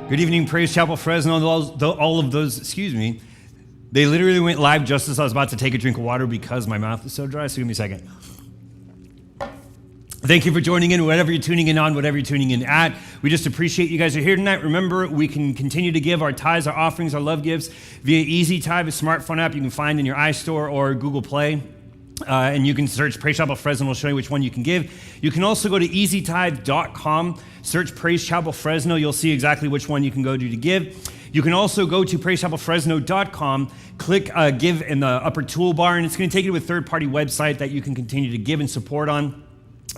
Good evening, Praise Chapel Fresno. All of those, they literally went live just as I was about to take a drink of water because my mouth is so dry. So give me a second. Thank you for joining in, whatever you're tuning in on, whatever you're tuning in at. We just appreciate you guys are here tonight. Remember, we can continue to give our tithes, our offerings, our love gifts via Easy Tithe, a smartphone app you can find in your iStore or Google Play. And you can search Praise Chapel Fresno, will show you which one you can give. You can also go to easytithe.com, search Praise Chapel Fresno. You'll see exactly which one you can go to give. You can also go to praisechapelfresno.com, click give in the upper toolbar, and it's going to take you to a third-party website that you can continue to give and support on.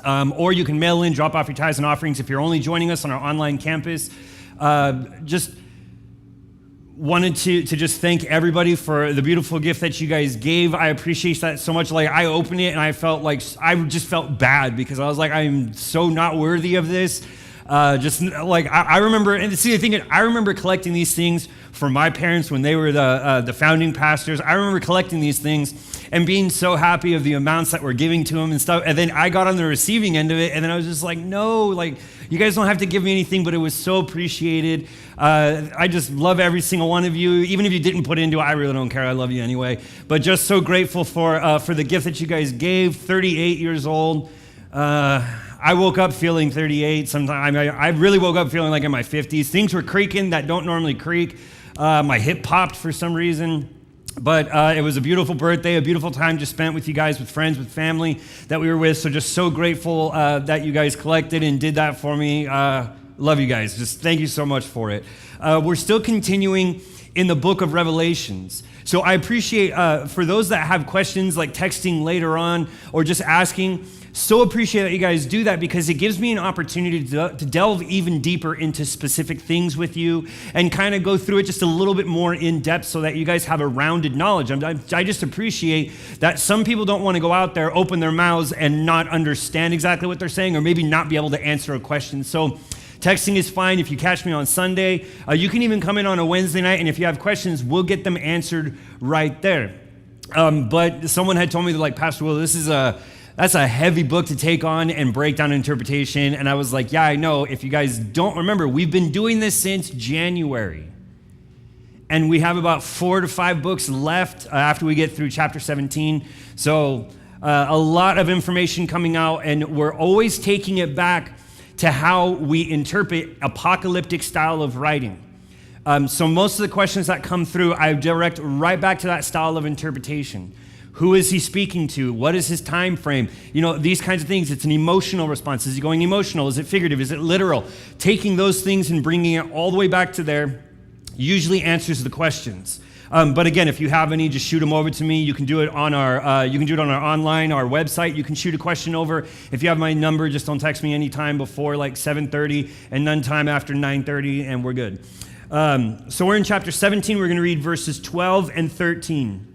Or you can mail in, drop off your tithes and offerings if you're only joining us on our online campus. Just wanted to just thank everybody for the beautiful gift that you guys gave. I appreciate that so much. Like, I opened it and I just felt bad because I was like, I'm so not worthy of this. I remember, and see, the thing is, I remember collecting these things for my parents when they were the founding pastors. I remember collecting these things and being so happy of the amounts that were giving to them and stuff. And then I got on the receiving end of it, and then I was just like, no, like, you guys don't have to give me anything, but it was so appreciated. I just love every single one of you. Even if you didn't put into it, I really don't care. I love you anyway. But just so grateful for the gift that you guys gave. 38 years old. I woke up feeling 38. Sometimes I really woke up feeling like in my 50s. Things were creaking that don't normally creak. My hip popped for some reason. But it was a beautiful birthday, a beautiful time just spent with you guys, with friends, with family that we were with. So just so grateful that you guys collected and did that for me. Love you guys. Just thank you so much for it. We're still continuing in the book of Revelations. So I appreciate, for those that have questions like texting later on or just asking, so appreciate that you guys do that because it gives me an opportunity to delve even deeper into specific things with you and kind of go through it just a little bit more in depth so that you guys have a rounded knowledge. I just appreciate that some people don't want to go out there, open their mouths and not understand exactly what they're saying or maybe not be able to answer a question. So texting is fine. If you catch me on Sunday, you can even come in on a Wednesday night, and if you have questions, we'll get them answered right there. But someone had told me, like, Pastor Will, that's a heavy book to take on and break down interpretation. And I was like, yeah, I know. If you guys don't remember, we've been doing this since January. And we have about 4 to 5 books left after we get through chapter 17. So a lot of information coming out, and we're always taking it back to how we interpret apocalyptic style of writing. So most of the questions that come through, I direct right back to that style of interpretation. Who is he speaking to? What is his time frame? You know, these kinds of things. It's an emotional response. Is he going emotional? Is it figurative? Is it literal? Taking those things and bringing it all the way back to there usually answers the questions. But again, if you have any, just shoot them over to me. You can do it on our online, our website. You can shoot a question over. If you have my number, just don't text me anytime before like 7:30 and none time after 9:30, and we're good. So we're in chapter 17. We're going to read verses 12 and 13.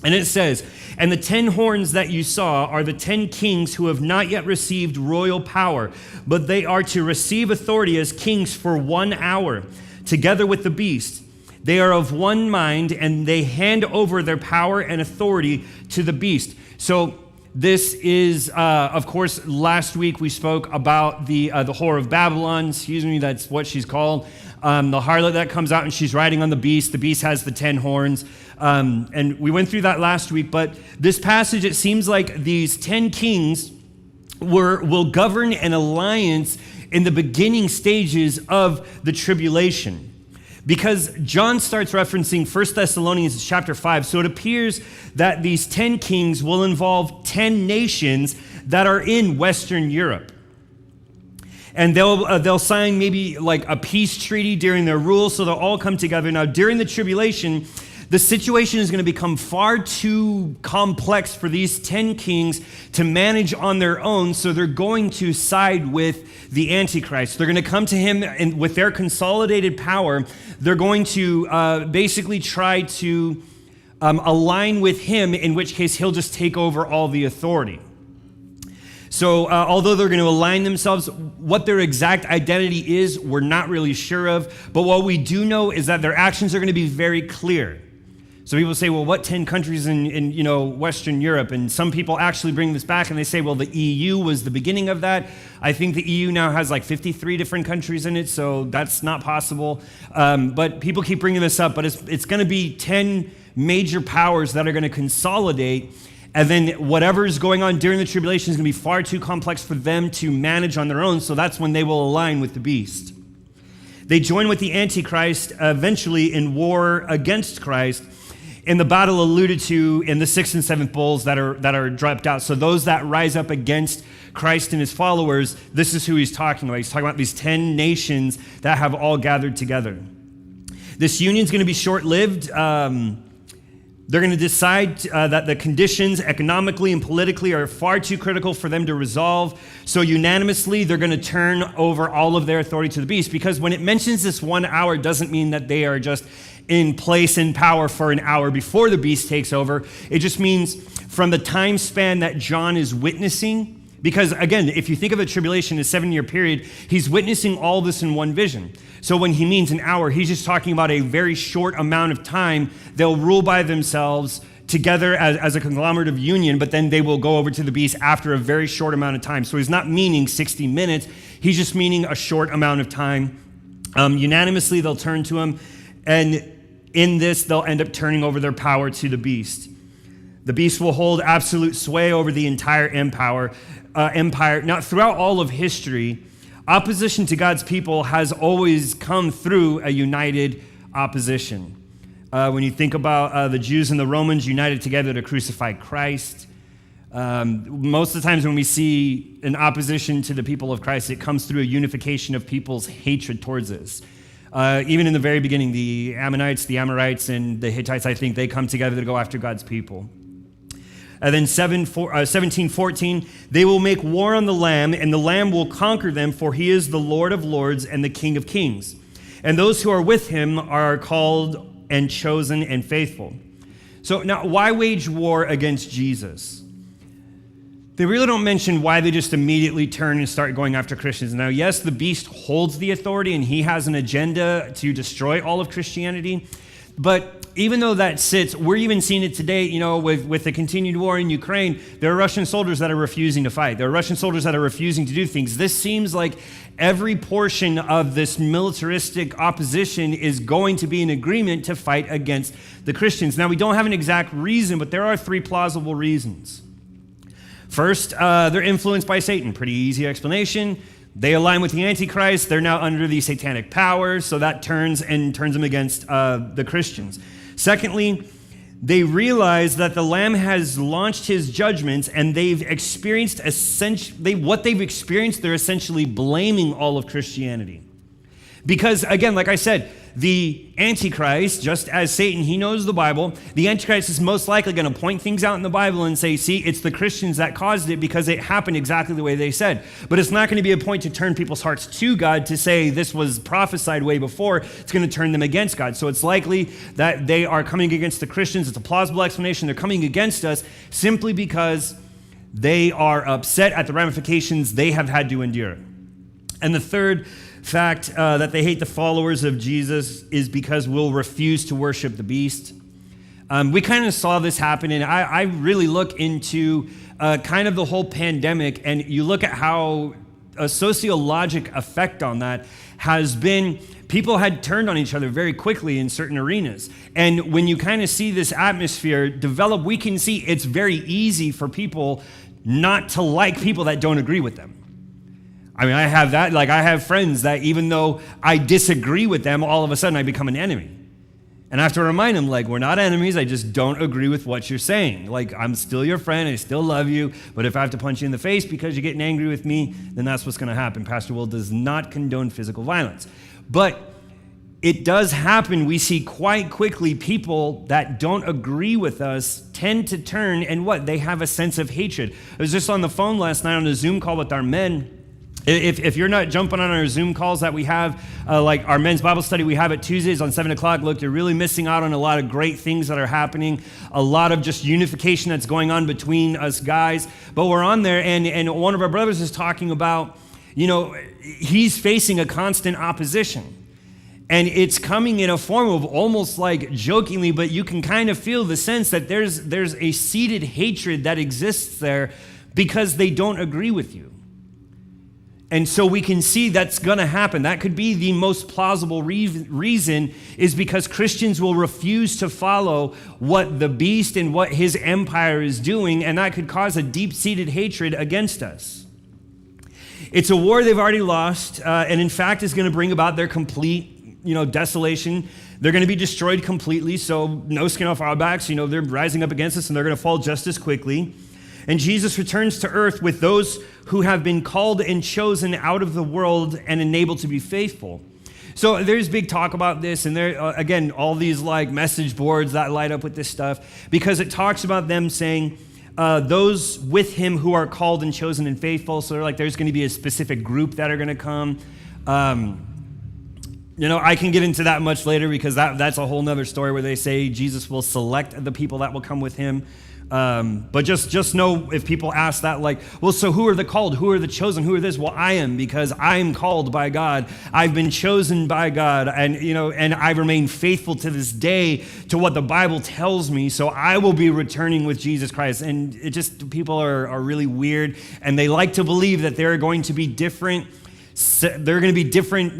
And it says, "And the 10 horns that you saw are the 10 kings who have not yet received royal power, but they are to receive authority as kings for 1 hour, together with the beast. They are of one mind, and they hand over their power and authority to the beast." So this is, of course, last week we spoke about the whore of Babylon. That's what she's called. The harlot that comes out and she's riding on the beast. The beast has the 10 horns. And we went through that last week. But this passage, it seems like these 10 kings will govern an alliance in the beginning stages of the tribulation. Because John starts referencing 1 Thessalonians chapter 5. So it appears that these 10 kings will involve 10 nations that are in Western Europe. And they'll sign maybe like a peace treaty during their rule, so they'll all come together. Now, during the tribulation, the situation is going to become far too complex for these 10 kings to manage on their own, so they're going to side with the Antichrist. They're going to come to him, and with their consolidated power, they're going to basically try to align with him, in which case he'll just take over all the authority. So although they're going to align themselves, what their exact identity is, we're not really sure of. But what we do know is that their actions are going to be very clear. So people say, well, what 10 countries in Western Europe? And some people actually bring this back and they say, well, the EU was the beginning of that. I think the EU now has like 53 different countries in it, so that's not possible. But people keep bringing this up, but it's going to be 10 major powers that are going to consolidate. And then whatever's going on during the tribulation is going to be far too complex for them to manage on their own. So that's when they will align with the beast. They join with the Antichrist eventually in war against Christ in the battle alluded to in the 6th and 7th bowls that are dropped out. So those that rise up against Christ and his followers, this is who he's talking about. He's talking about these 10 nations that have all gathered together. This union's going to be short-lived. They're going to decide that the conditions economically and politically are far too critical for them to resolve. So unanimously, they're going to turn over all of their authority to the beast. Because when it mentions this 1 hour, it doesn't mean that they are just in place and power for an hour before the beast takes over. It just means from the time span that John is witnessing. Because again, if you think of a tribulation, a 7-year period, he's witnessing all this in one vision. So when he means an hour, he's just talking about a very short amount of time. They'll rule by themselves together as a conglomerate of union, but then they will go over to the beast after a very short amount of time. So he's not meaning 60 minutes. He's just meaning a short amount of time. Unanimously, they'll turn to him. And in this, they'll end up turning over their power to the beast. The beast will hold absolute sway over the entire empire. Now, throughout all of history, opposition to God's people has always come through a united opposition. When you think about the Jews and the Romans united together to crucify Christ, most of the times when we see an opposition to the people of Christ, it comes through a unification of people's hatred towards us. Even in the very beginning, the Ammonites, the Amorites, and the Hittites, I think they come together to go after God's people. And then 17:14, they will make war on the Lamb, and the Lamb will conquer them, for he is the Lord of lords and the King of kings. And those who are with him are called and chosen and faithful. So now, why wage war against Jesus? They really don't mention why they just immediately turn and start going after Christians. Now, yes, the beast holds the authority, and he has an agenda to destroy all of Christianity. But even though that sits, we're even seeing it today, with the continued war in Ukraine. There are Russian soldiers that are refusing to fight. There are Russian soldiers that are refusing to do things. This seems like every portion of this militaristic opposition is going to be in agreement to fight against the Christians. Now, we don't have an exact reason, but there are 3 plausible reasons. First, they're influenced by Satan. Pretty easy explanation. They align with the Antichrist. They're now under the satanic powers, so that turns them against the Christians. Secondly, they realize that the Lamb has launched his judgments, and they've experienced what they've experienced. They're essentially blaming all of Christianity. Because, again, like I said, the Antichrist, just as Satan, he knows the Bible. The Antichrist is most likely going to point things out in the Bible and say, see, it's the Christians that caused it because it happened exactly the way they said. But it's not going to be a point to turn people's hearts to God to say this was prophesied way before. It's going to turn them against God. So it's likely that they are coming against the Christians. It's a plausible explanation. They're coming against us simply because they are upset at the ramifications they have had to endure. And the third fact that they hate the followers of Jesus is because we'll refuse to worship the beast. We kind of saw this happen, and I really look into kind of the whole pandemic, and you look at how a sociologic effect on that has been people had turned on each other very quickly in certain arenas. And when you kind of see this atmosphere develop, we can see it's very easy for people not to like people that don't agree with them. I mean, I have that. Like, I have friends that even though I disagree with them, all of a sudden I become an enemy. And I have to remind them, like, we're not enemies. I just don't agree with what you're saying. Like, I'm still your friend. I still love you. But if I have to punch you in the face because you're getting angry with me, then that's what's going to happen. Pastor Will does not condone physical violence. But it does happen. We see quite quickly people that don't agree with us tend to turn, and what? They have a sense of hatred. I was just on the phone last night on a Zoom call with our men. If you're not jumping on our Zoom calls that we have, like our men's Bible study we have at Tuesdays on 7 o'clock, look, you're really missing out on a lot of great things that are happening, a lot of just unification that's going on between us guys. But we're on there, and one of our brothers is talking about, he's facing a constant opposition. And it's coming in a form of almost like jokingly, but you can kind of feel the sense that there's a seated hatred that exists there because they don't agree with you. And so we can see that's going to happen. That could be the most plausible reason, is because Christians will refuse to follow what the beast and what his empire is doing, and that could cause a deep-seated hatred against us. It's a war they've already lost, and in fact is going to bring about their complete desolation. They're going to be destroyed completely, so no skin off our backs. They're rising up against us, and they're going to fall just as quickly. And Jesus returns to earth with those who have been called and chosen out of the world and enabled to be faithful. So there's big talk about this, and there, again, all these like message boards that light up with this stuff, because it talks about them saying, those with him who are called and chosen and faithful. So they're like, there's going to be a specific group that are going to come. I can get into that much later, because that's a whole nother story where they say Jesus will select the people that will come with him. But just know, if people ask that, like, well, so who are the called? Who are the chosen? Who are this? Well, I am, because I'm called by God. I've been chosen by God, and I remain faithful to this day to what the Bible tells me. So I will be returning with Jesus Christ. And it just, people are really weird, and they like to believe that there are going to be different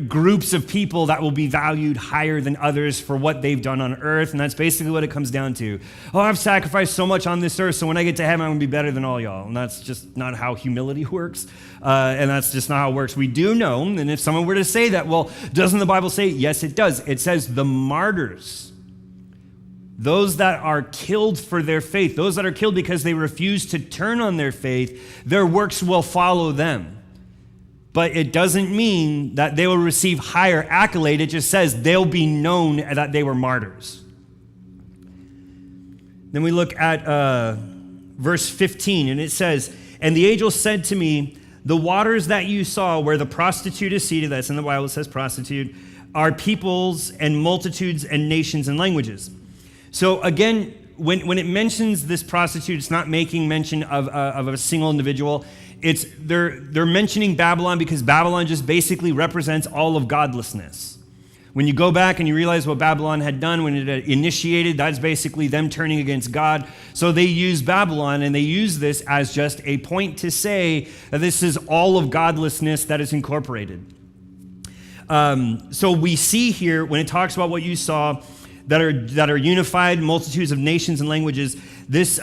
groups of people that will be valued higher than others for what they've done on earth. And that's basically what it comes down to. Oh, I've sacrificed so much on this earth, so when I get to heaven, I'm going to be better than all y'all. And that's just not how humility works. And that's just not how it works. We do know, and if someone were to say that, well, doesn't the Bible say? Yes, it does. It says the martyrs, those that are killed for their faith, those that are killed because they refuse to turn on their faith, their works will follow them. But it doesn't mean that they will receive higher accolade. It just says they'll be known that they were martyrs. Then we look at verse 15, and it says, and the angel said to me, the waters that you saw where the prostitute is seated, that's in the Bible, it says prostitute, are peoples and multitudes and nations and languages. So again, when it mentions this prostitute, it's not making mention of a single individual. They're mentioning Babylon, because Babylon just basically represents all of godlessness. When you go back and you realize what Babylon had done when it initiated, that's basically them turning against God. So they use Babylon, and they use this as just a point to say that this is all of godlessness that is incorporated. So we see here, when it talks about what you saw, that are unified multitudes of nations and languages, this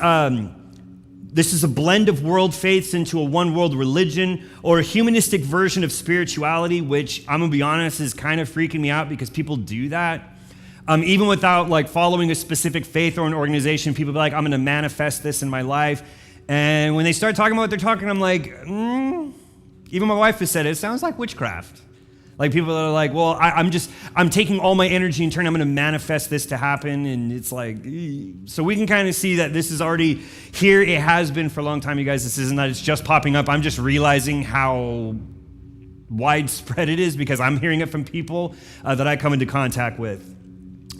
is a blend of world faiths into a one world religion, or a humanistic version of spirituality, which I'm gonna be honest is kind of freaking me out, because people do that. Even without like following a specific faith or an organization, people be like, I'm gonna manifest this in my life. And when they start talking about what they're talking, I'm like, even my wife has said it sounds like witchcraft. Like, people are like, well, I'm taking all my energy and I'm going to manifest this to happen. And it's like, so we can kind of see that this is already here. It has been for a long time, you guys. This isn't that it's just popping up. I'm just realizing how widespread it is, because I'm hearing it from people that I come into contact with.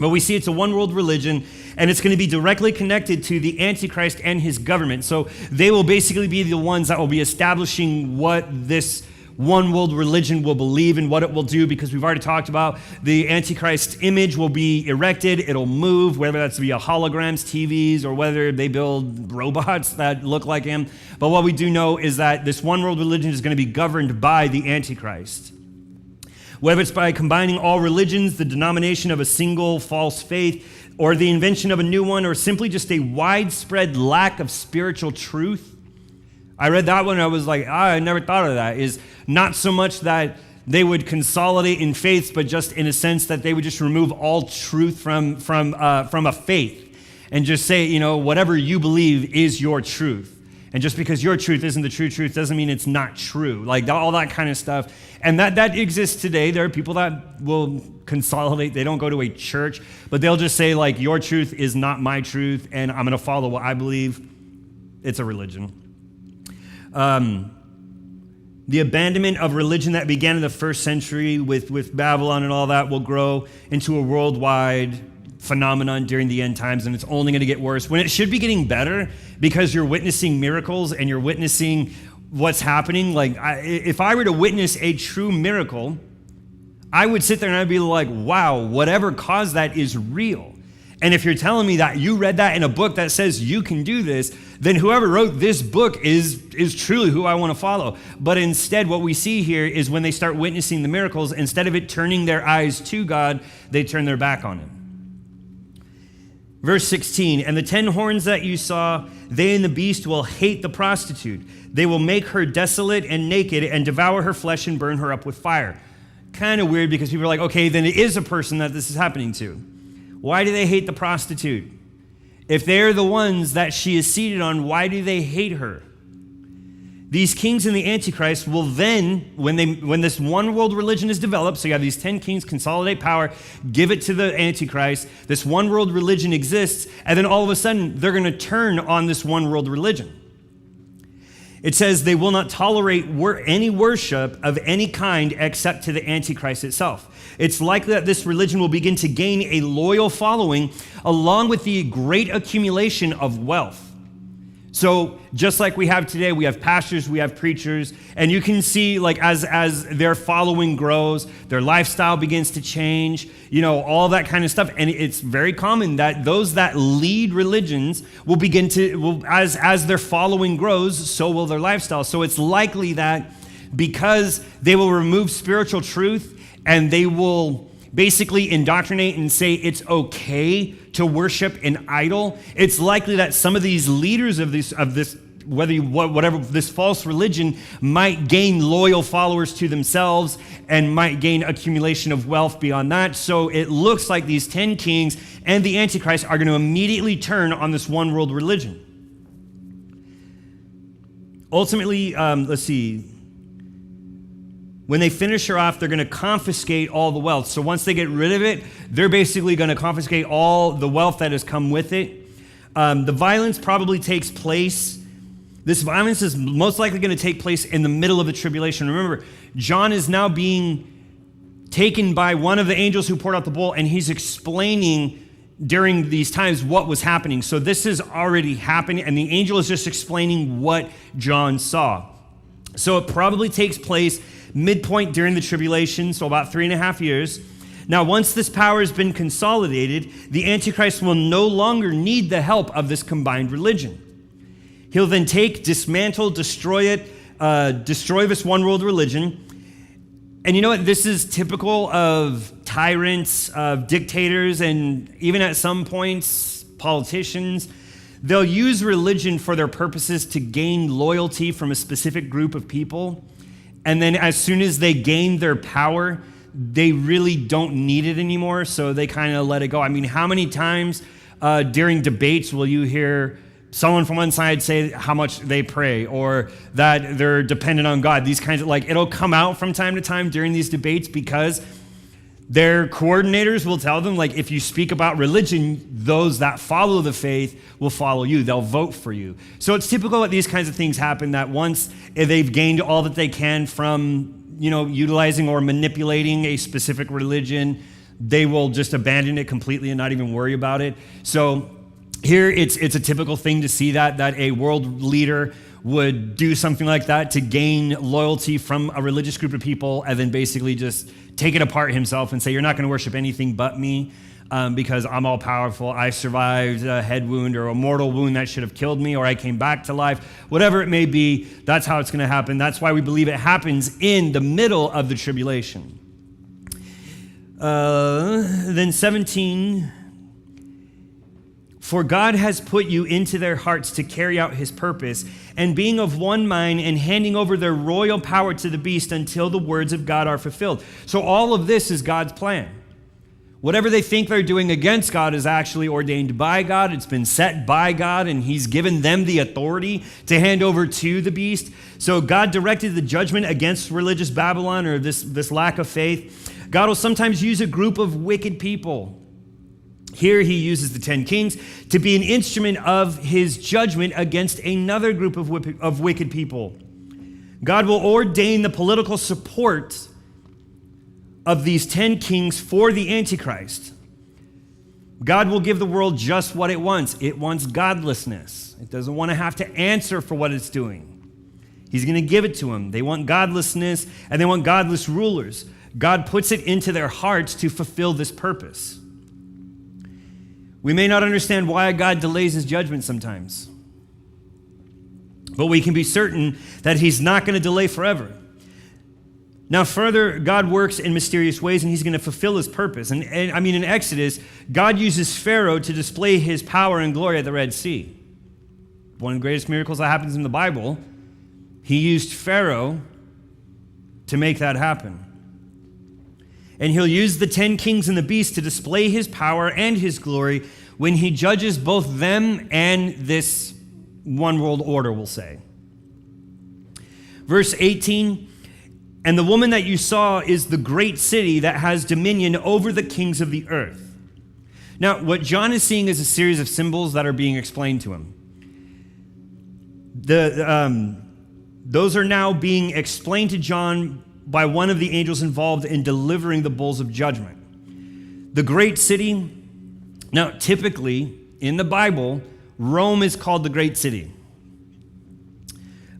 But we see it's a one world religion, and it's going to be directly connected to the Antichrist and his government. So they will basically be the ones that will be establishing what this one world religion will believe and what it will do, because we've already talked about the Antichrist image will be erected. It'll move, whether that's via holograms, TVs, or whether they build robots that look like him. But what we do know is that this one world religion is going to be governed by the Antichrist. Whether it's by combining all religions, the denomination of a single false faith, or the invention of a new one, or simply just a widespread lack of spiritual truth. I read that one and I was like, I never thought of that. Is not so much that they would consolidate in faiths, but just in a sense that they would just remove all truth from a faith and just say, whatever you believe is your truth. And just because your truth isn't the true truth doesn't mean it's not true. Like all that kind of stuff. And that exists today. There are people that will consolidate. They don't go to a church, but they'll just say, like, your truth is not my truth, and I'm going to follow what I believe. It's a religion. The abandonment of religion that began in the first century with Babylon and all that will grow into a worldwide phenomenon during the end times, and it's only going to get worse, when it should be getting better, because you're witnessing miracles and you're witnessing what's happening. Like, if I were to witness a true miracle, I would sit there and I'd be like, wow, whatever caused that is real. And if you're telling me that you read that in a book that says you can do this, then whoever wrote this book is truly who I want to follow. But instead, what we see here is when they start witnessing the miracles, instead of it turning their eyes to God, they turn their back on him. Verse 16, and the 10 horns that you saw, they and the beast will hate the prostitute. They will make her desolate and naked and devour her flesh and burn her up with fire. Kind of weird because people are like, okay, then it is a person that this is happening to. Why do they hate the prostitute? If they're the ones that she is seated on, why do they hate her? These kings in the Antichrist will then, when this one world religion is developed, so you have these 10 kings consolidate power, give it to the Antichrist, this one world religion exists, and then all of a sudden they're going to turn on this one world religion. It says they will not tolerate any worship of any kind except to the Antichrist itself. It's likely that this religion will begin to gain a loyal following along with the great accumulation of wealth. So just like we have today, we have pastors, we have preachers, and you can see like as their following grows, their lifestyle begins to change, all that kind of stuff. And it's very common that those that lead religions will begin to, as their following grows, so will their lifestyle. So it's likely that because they will remove spiritual truth and they will basically indoctrinate and say it's okay to worship an idol, it's likely that some of these leaders of this whatever this false religion might gain loyal followers to themselves and might gain accumulation of wealth beyond that. So it looks like these 10 kings and the Antichrist are going to immediately turn on this one world religion. Ultimately, let's see. When they finish her off, they're going to confiscate all the wealth. So once they get rid of it, they're basically going to confiscate all the wealth that has come with it. The violence probably takes place. This violence is most likely going to take place in the middle of the tribulation. Remember, John is now being taken by one of the angels who poured out the bowl, and he's explaining during these times what was happening. So this is already happening, and the angel is just explaining what John saw. So it probably takes place midpoint during the tribulation, so about 3.5 years. Now, once this power has been consolidated, the Antichrist will no longer need the help of this combined religion. He'll then dismantle, destroy this one world religion. And you know what? This is typical of tyrants, of dictators, and even at some points, politicians. They'll use religion for their purposes to gain loyalty from a specific group of people. And then as soon as they gain their power, they really don't need it anymore, so they kind of let it go. I mean, how many times during debates will you hear someone from one side say how much they pray or that they're dependent on God? These kinds of, it'll come out from time to time during these debates because their coordinators will tell them, if you speak about religion, those that follow the faith will follow you. They'll vote for you. So it's typical that these kinds of things happen, that once they've gained all that they can from, utilizing or manipulating a specific religion, they will just abandon it completely and not even worry about it. So here it's a typical thing to see that a world leader would do something like that to gain loyalty from a religious group of people and then basically just take it apart himself and say, you're not going to worship anything but me because I'm all powerful. I survived a head wound or a mortal wound that should have killed me, or I came back to life. Whatever it may be, that's how it's going to happen. That's why we believe it happens in the middle of the tribulation. Then 17, for God has put you into their hearts to carry out his purpose, and being of one mind and handing over their royal power to the beast until the words of God are fulfilled. So all of this is God's plan. Whatever they think they're doing against God is actually ordained by God. It's been set by God, and he's given them the authority to hand over to the beast. So God directed the judgment against religious Babylon, or this lack of faith. God will sometimes use a group of wicked people. Here he uses the 10 kings to be an instrument of his judgment against another group of wicked people. God will ordain the political support of these 10 kings for the Antichrist. God will give the world just what it wants. It wants godlessness. It doesn't want to have to answer for what it's doing. He's going to give it to them. They want godlessness, and they want godless rulers. God puts it into their hearts to fulfill this purpose. We may not understand why God delays his judgment sometimes, but we can be certain that he's not going to delay forever. Now, further, God works in mysterious ways, and he's going to fulfill his purpose. And in Exodus, God uses Pharaoh to display his power and glory at the Red Sea. One of the greatest miracles that happens in the Bible, he used Pharaoh to make that happen. And he'll use the 10 kings and the beast to display his power and his glory when he judges both them and this one world order, we'll say. Verse 18, and the woman that you saw is the great city that has dominion over the kings of the earth. Now, what John is seeing is a series of symbols that are being explained to him. Those are now being explained to John by one of the angels involved in delivering the bowls of judgment. The great city, now typically in the Bible, Rome is called the great city.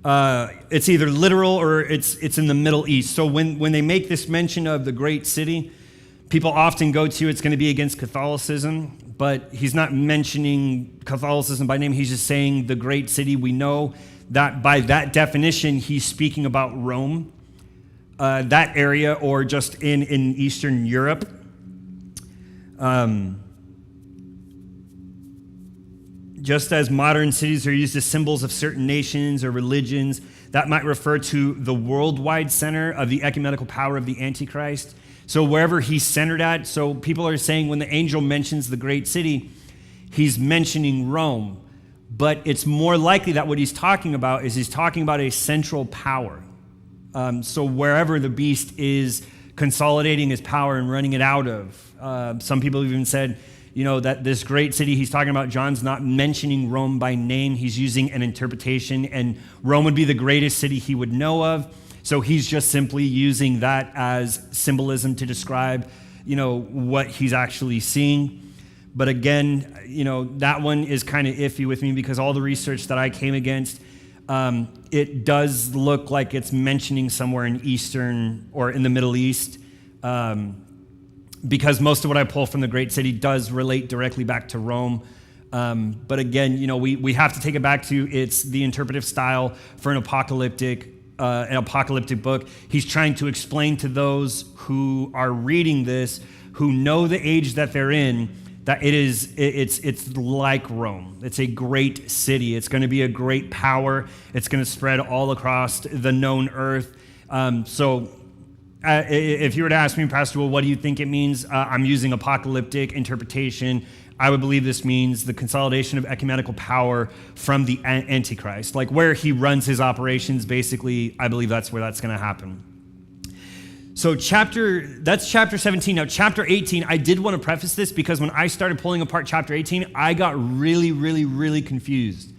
It's either literal or it's in the Middle East. So when they make this mention of the great city, people often go to it's going to be against Catholicism, but he's not mentioning Catholicism by name. He's just saying the great city. We know that by that definition, he's speaking about Rome, that area, or just in Eastern Europe. Just as modern cities are used as symbols of certain nations or religions, that might refer to the worldwide center of the ecumenical power of the Antichrist. So wherever he's centered at, so people are saying when the angel mentions the great city, he's mentioning Rome. But it's more likely that what he's talking about is he's talking about a central power. So wherever the beast is consolidating his power and running it out of. Some people have even said, that this great city he's talking about, John's not mentioning Rome by name. He's using an interpretation, and Rome would be the greatest city he would know of. So he's just simply using that as symbolism to describe, what he's actually seeing. But again, that one is kind of iffy with me because all the research that I came against, it does look like it's mentioning somewhere in Eastern or in the Middle East. Because most of what I pull from the great city does relate directly back to Rome. But again, we have to take it back to it's the interpretive style for an apocalyptic book. He's trying to explain to those who are reading this, who know the age that they're in, that it's like Rome. It's a great city. It's going to be a great power. It's going to spread all across the known earth. If you were to ask me, Pastor, well, what do you think it means? I'm using apocalyptic interpretation. I would believe this means the consolidation of ecumenical power from the Antichrist. Like where he runs his operations, basically, I believe that's where that's going to happen. So that's chapter 17. Now, chapter 18, I did want to preface this because when I started pulling apart chapter 18, I got really, really, really confused.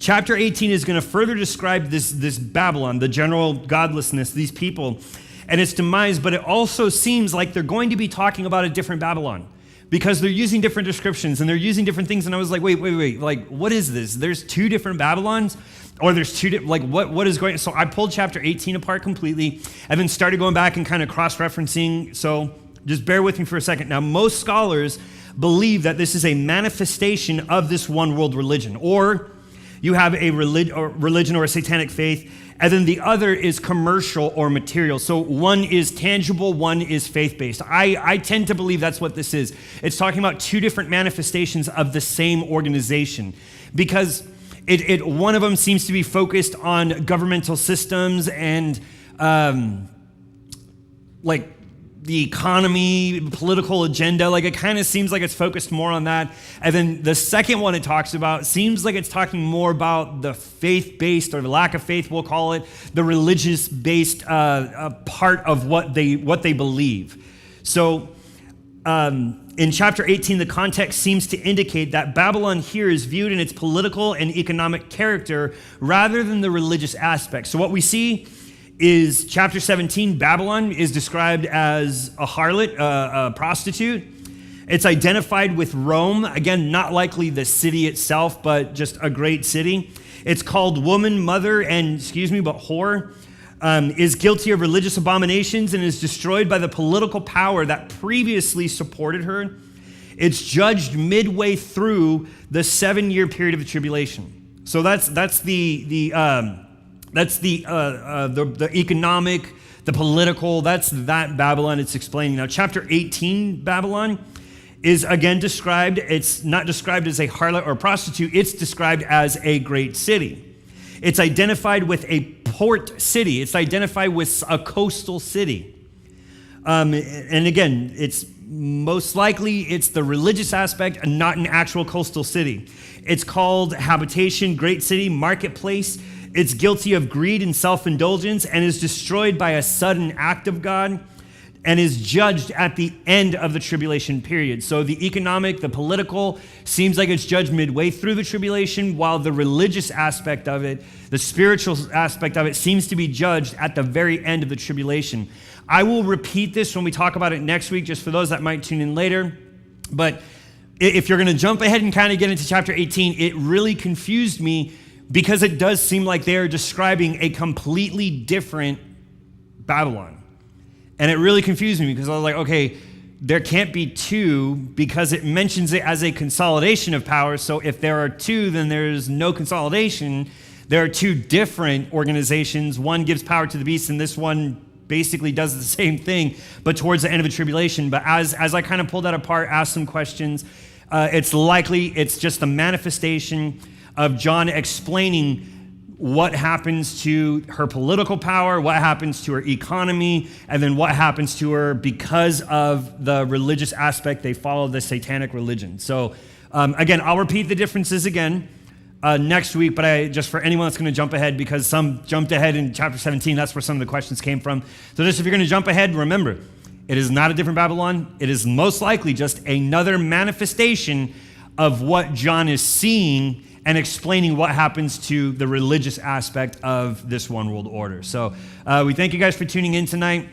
Chapter 18 is going to further describe this Babylon, the general godlessness, these people, and its demise, but it also seems like they're going to be talking about a different Babylon because they're using different descriptions and they're using different things, and I was like, wait, like, what is this? There's two different Babylons? Or there's what is going on? So I pulled chapter 18 apart completely and then started going back and kind of cross-referencing, so just bear with me for a second. Now, most scholars believe that this is a manifestation of this one world religion, or you have a religion or a satanic faith, and then the other is commercial or material. So one is tangible, one is faith-based. I tend to believe that's what this is. It's talking about two different manifestations of the same organization because one of them seems to be focused on governmental systems and like the economy, political agenda. Like it kind of seems like it's focused more on that. And then the second one it talks about seems like it's talking more about the faith-based, or the lack of faith, we'll call it, the religious-based part of what they believe. So in chapter 18, the context seems to indicate that Babylon here is viewed in its political and economic character rather than the religious aspect. So what we see is chapter 17, Babylon is described as a harlot, a prostitute. It's identified with Rome. Again, not likely the city itself, but just a great city. It's called woman, mother, and, but whore. is guilty of religious abominations and is destroyed by the political power that previously supported her. It's judged midway through the 7-year period of the tribulation. So that's the economic, the political. That's that Babylon it's explaining. Now, chapter 18 Babylon is again described. It's not described as a harlot or prostitute. It's described as a great city. It's identified with a port city. It's identified with a coastal city. And again, it's most likely it's the religious aspect and not an actual coastal city. It's called habitation, great city, marketplace. It's guilty of greed and self-indulgence and is destroyed by a sudden act of God and is judged at the end of the tribulation period. So the economic, the political, seems like it's judged midway through the tribulation, while the religious aspect of it, the spiritual aspect of it, seems to be judged at the very end of the tribulation. I will repeat this when we talk about it next week, just for those that might tune in later. But if you're going to jump ahead and kind of get into chapter 18, it really confused me because it does seem like they are describing a completely different Babylon. And it really confused me because I was like, okay, there can't be two because it mentions it as a consolidation of power. So if there are two, then there's no consolidation. There are two different organizations. One gives power to the beast, and this one basically does the same thing, but towards the end of the tribulation. But as I kind of pulled that apart, asked some questions, it's likely it's just the manifestation of John explaining what happens to her political power, what happens to her economy, and then what happens to her because of the religious aspect. They follow the satanic religion. So again, I'll repeat the differences again next week, but just for anyone that's going to jump ahead, because some jumped ahead in chapter 17, that's where some of the questions came from. So just if you're going to jump ahead, remember, it is not a different Babylon. It is most likely just another manifestation of what John is seeing and explaining what happens to the religious aspect of this one world order. So we thank you guys for tuning in tonight.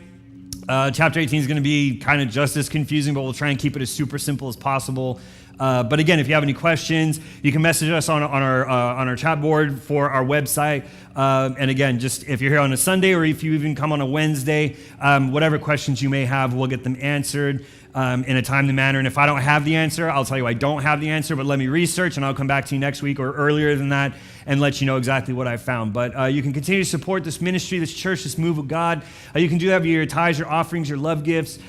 Chapter 18 is going to be kind of just as confusing, but we'll try and keep it as super simple as possible. But again, if you have any questions, you can message us on our chat board for our website. And again, just if you're here on a Sunday or if you even come on a Wednesday, whatever questions you may have, we'll get them answered in a timely manner. And if I don't have the answer, I'll tell you I don't have the answer, but let me research and I'll come back to you next week or earlier than that and let you know exactly what I found. But you can continue to support this ministry, this church, this move of God. You can do that via your tithes, your offerings, your love gifts.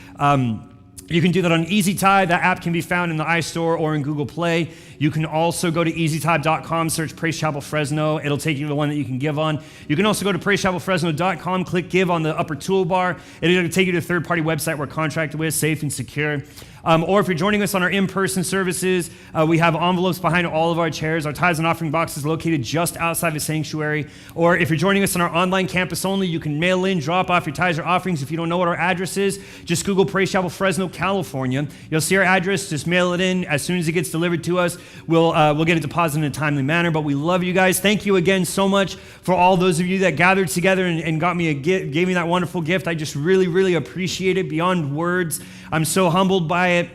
You can do that on EasyTithe. That app can be found in the iStore or in Google Play. You can also go to easytithe.com, search Praise Chapel Fresno. It'll take you to the one that you can give on. You can also go to praisechapelfresno.com, click Give on the upper toolbar. It'll take you to a third-party website we're contracted with, safe and secure. Or if you're joining us on our in-person services, we have envelopes behind all of our chairs. Our tithes and offering box is located just outside the sanctuary. Or if you're joining us on our online campus only, you can mail in, drop off your tithes or offerings. If you don't know what our address is, just Google Praise Chapel Fresno, California. You'll see our address. Just mail it in. As soon as it gets delivered to us, we'll get it deposited in a timely manner. But we love you guys. Thank you again so much for all those of you that gathered together and got me gave me that wonderful gift. I just really, really appreciate it beyond words. I'm so humbled by it.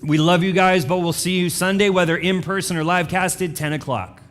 We love you guys, but we'll see you Sunday, whether in person or live casted, 10 o'clock.